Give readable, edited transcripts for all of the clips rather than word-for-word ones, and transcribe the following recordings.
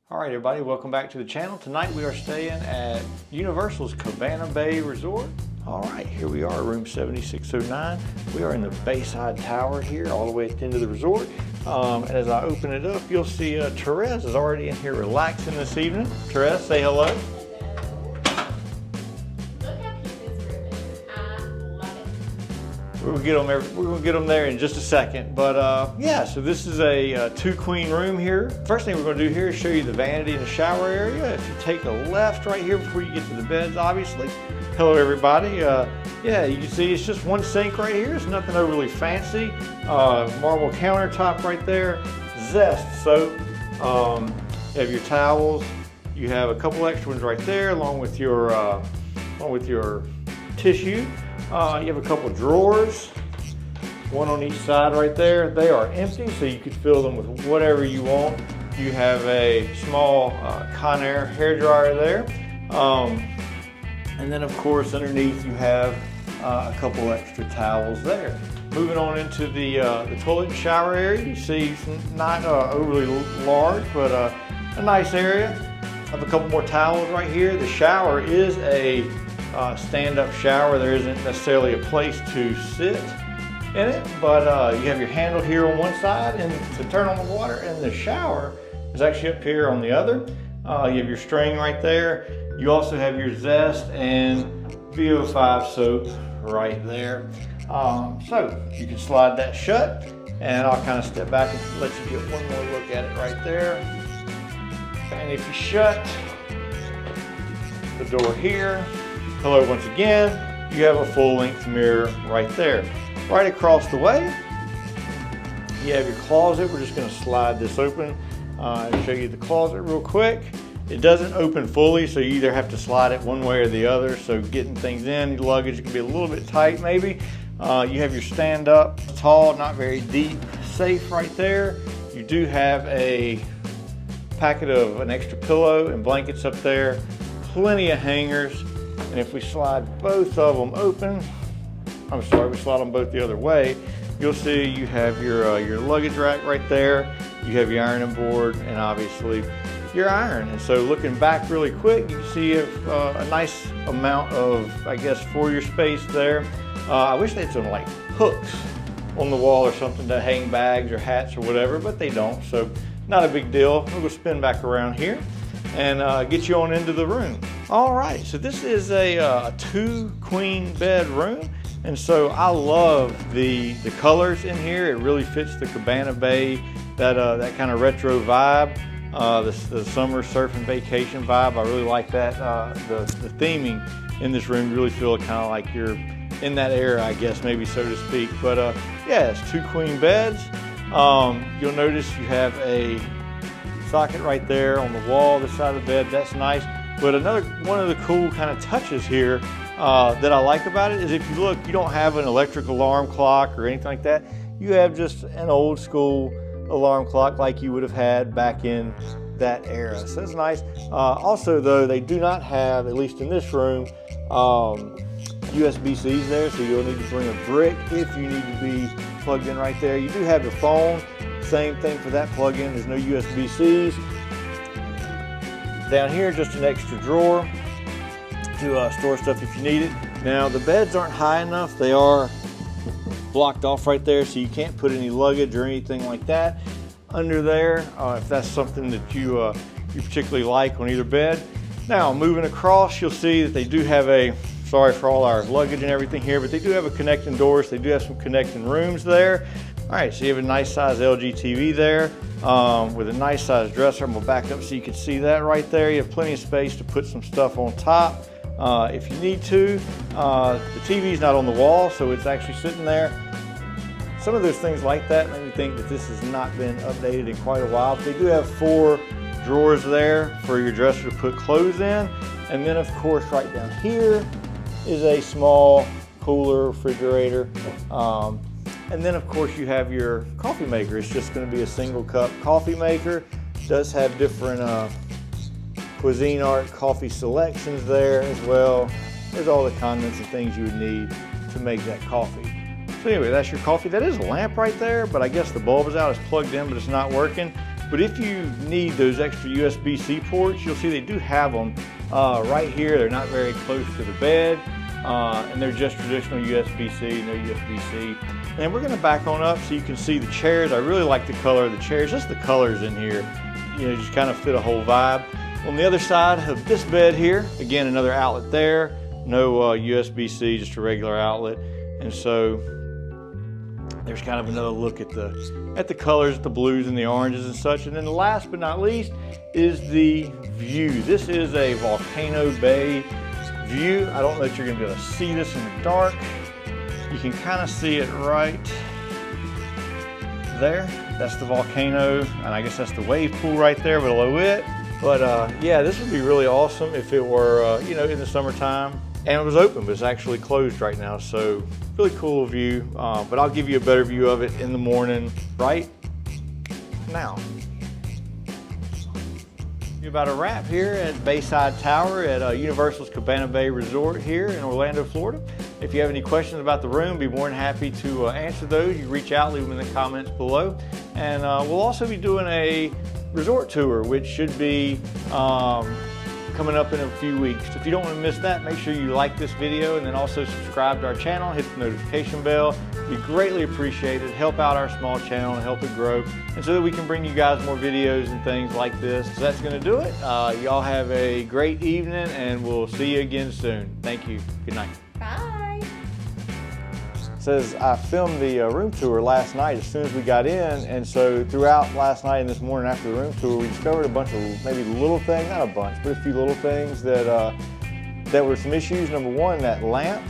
All right, everybody, welcome back to the channel. Tonight we are staying at Universal's Cabana Bay Resort. All right, here we are, room 7609. We are in the Bayside Tower here, all the way at the end of the resort. And as I open it up, you'll see Terese is already in here relaxing this evening. Terese, say hello. We're gonna get them there in just a second. But yeah, so this is a two-queen room here. First thing we're gonna do here is show you the vanity and the shower area. If you take a left right here before you get to the beds, obviously. Hello, everybody. Yeah, you can see it's just one sink right here. It's nothing overly fancy. Marble countertop right there. Zest soap. You have your towels. You have a couple extra ones right there, along with your tissue. You have a couple drawers, one on each side right there. They are empty, so you could fill them with whatever you want. You have a small Conair hair dryer there. And then, of course, underneath you have a couple extra towels there. Moving on into the toilet and shower area, you see it's not overly large, but a nice area. I have a couple more towels right here. The shower is a stand-up shower. There isn't necessarily a place to sit in it, but you have your handle here on one side and to turn on the water, and the shower is actually up here on the other. You have your string right there. You also have your Zest and VO5 soap right there. So you can slide that shut, and I'll kind of step back and let you get one more look at it right there. And if you shut the door here, hello once again, you have a full-length mirror right there. Right across the way, you have your closet. We're just going to slide this open and show you the closet real quick. It doesn't open fully, so you either have to slide it one way or the other. So getting things in, your luggage can be a little bit tight maybe. You have your stand-up, tall, not very deep safe right there. You do have a packet of an extra pillow and blankets up there. Plenty of hangers. And if we slide both of them open, we slide them both the other way, you'll see you have your luggage rack right there. You have your ironing board and obviously your iron. And so looking back really quick, you can see a nice amount of, I guess, for your space there. I wish they had some like hooks on the wall or something to hang bags or hats or whatever, but they don't, so not a big deal. We'll go spin back around here and get you on into the room. All right, so this is a two-queen bed room, and so I love the colors in here. It really fits the Cabana Bay, that kind of retro vibe, the summer surf and vacation vibe. I really like that. The theming in this room, you really feel kind of like you're in that era, I guess, maybe so to speak. But yeah, it's two queen beds. You'll notice you have a socket right there on the wall, this side of the bed. That's nice. But another one of the cool kind of touches here that I like about it is, if you look, you don't have an electric alarm clock or anything like that. You have just an old school alarm clock like you would have had back in that era. So that's nice. Also though, they do not have, at least in this room, USB-Cs there, so you'll need to bring a brick if you need to be plugged in right there. You do have the phone, same thing for that plug-in. There's no USB-Cs. Down here, just an extra drawer to store stuff if you need it. Now, the beds aren't high enough. They are blocked off right there, so you can't put any luggage or anything like that under there, if that's something that you particularly like on either bed. Now, moving across, you'll see that they do have sorry for all our luggage and everything here, but they do have a connecting door, so they do have some connecting rooms there. All right, so you have a nice size LG TV there with a nice size dresser. I'm gonna back up so you can see that right there. You have plenty of space to put some stuff on top if you need to. The TV's not on the wall, so it's actually sitting there. Some of those things like that make me think that this has not been updated in quite a while. But they do have 4 drawers there for your dresser to put clothes in. And then, of course, right down here is a small cooler refrigerator. And then, of course, you have your coffee maker. It's just going to be a single cup coffee maker. It does have different Cuisinart coffee selections there as well. There's all the condiments and things you would need to make that coffee. So anyway, that's your coffee. That is a lamp right there, but I guess the bulb is out. It's plugged in, but it's not working. But if you need those extra USB-C ports, you'll see they do have them right here. They're not very close to the bed, and they're just traditional USB-C, no USB-C. And we're gonna back on up so you can see the chairs. I really like the color of the chairs, just the colors in here, you know, just kind of fit a whole vibe. On the other side of this bed here, again, another outlet there, no USB-C, just a regular outlet. And so there's kind of another look at the colors, the blues and the oranges and such. And then last but not least is the view. This is a Volcano Bay view. I don't know if you're gonna be able to see this in the dark. You can kind of see it right there. That's the volcano, and I guess that's the wave pool right there below it. But yeah, this would be really awesome if it were, you know, in the summertime and it was open, but it's actually closed right now. So really cool view, but I'll give you a better view of it in the morning right now. About a wrap here at Bayside Tower at Universals Cabana Bay Resort here in Orlando, Florida. If you have any questions about the room, be more than happy to answer those. You reach out, leave them in the comments below. And we'll also be doing a resort tour, which should be coming up in a few weeks. If you don't want to miss that, make sure you like this video and then also subscribe to our channel, hit the notification bell. It'd be greatly appreciated. Help out our small channel and help it grow, and so that we can bring you guys more videos and things like this. So that's going to do it. Y'all have a great evening, and we'll see you again soon. Thank you. Good night. Bye. It says I filmed the room tour last night as soon as we got in, and so throughout last night and this morning after the room tour, we discovered a bunch of maybe little things, not a bunch, but a few little things that that were some issues. Number one, that lamp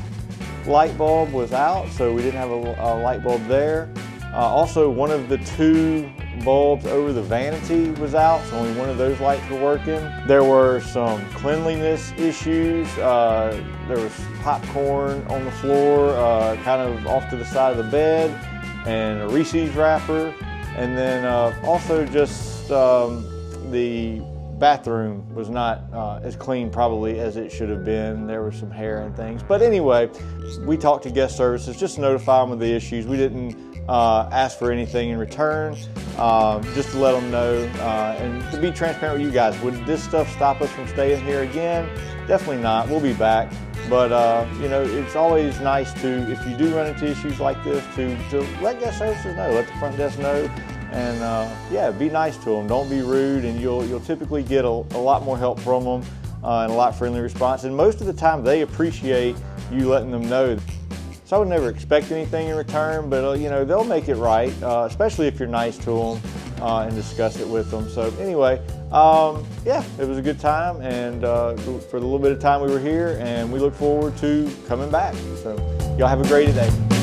light bulb was out, so we didn't have a light bulb there. Also, one of the two bulbs over the vanity was out, so only one of those lights were working. There were some cleanliness issues. There was popcorn on the floor, kind of off to the side of the bed, and a Reese's wrapper. And then also just the bathroom was not as clean probably as it should have been. There was some hair and things. But anyway, we talked to guest services just to notify them of the issues. We didn't ask for anything in return, just to let them know and to be transparent with you guys. Would this stuff stop us from staying here again? Definitely not. We'll be back. But you know, it's always nice to, if you do run into issues like this, to let guest services know, let the front desk know. And yeah, be nice to them. Don't be rude, and you'll typically get a lot more help from them and a lot friendly response. And most of the time, they appreciate you letting them know. So I would never expect anything in return, but you know, they'll make it right, especially if you're nice to them and discuss it with them. So anyway, yeah, it was a good time, and for the little bit of time we were here, and we look forward to coming back. So y'all have a great day.